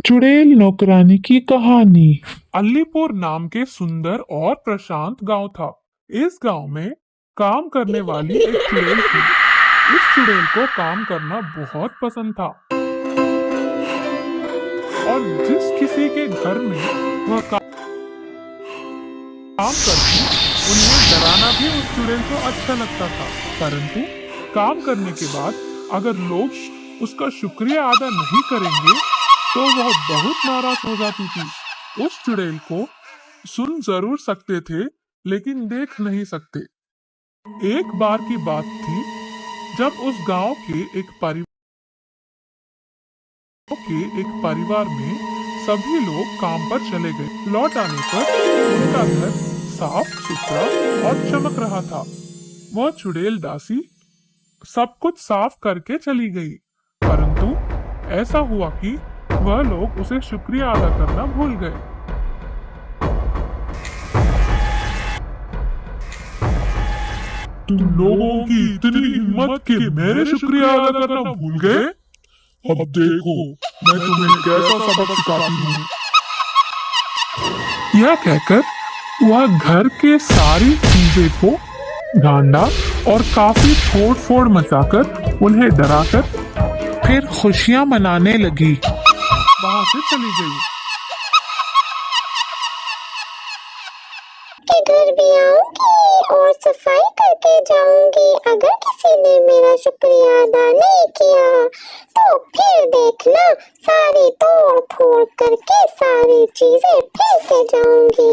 चुड़ैल नौकरानी की कहानी। अलीपुर नाम के सुंदर और प्रशांत गांव था। इस गांव में काम करने वाली एक चुड़ैल थी। इस चुड़ैल को काम करना बहुत पसंद था और जिस किसी के घर में वह काम करती उन्हें डराना भी उस चुड़ैल को अच्छा लगता था। परंतु काम करने के बाद अगर लोग उसका शुक्रिया अदा नहीं करेंगे तो वह बहुत नाराज हो जाती थी। उस चुड़ैल को सुन जरूर सकते थे लेकिन देख नहीं सकते। एक बार की बात थी जब उस गांव के एक परिवार में सभी लोग काम पर चले गए। लौट आने पर उनका घर साफ सुथरा और चमक रहा था। वह चुड़ैल दासी सब कुछ साफ करके चली गई, परंतु ऐसा हुआ कि वह लोग उसे शुक्रिया अदा करना भूल गए। तुम लोगों की इतनी हिम्मत कि मेरे शुक्रिया अदा करना भूल गए। अब देखो मैं तुम्हें कैसा सबक सिखाती हूँ। यह कहकर वह घर के सारी चीजें को ढांढा और काफी फोड़ फोड़ मचाकर उन्हें डराकर फिर खुशियां मनाने लगी। वहां से चली गई। के घर भी आऊंगी और सफाई करके जाऊंगी। अगर किसी ने मेरा शुक्रिया अदा नहीं किया तो फिर देखना, सारी तोड़ फोड़ करके सारी चीजें फेंके जाऊंगी।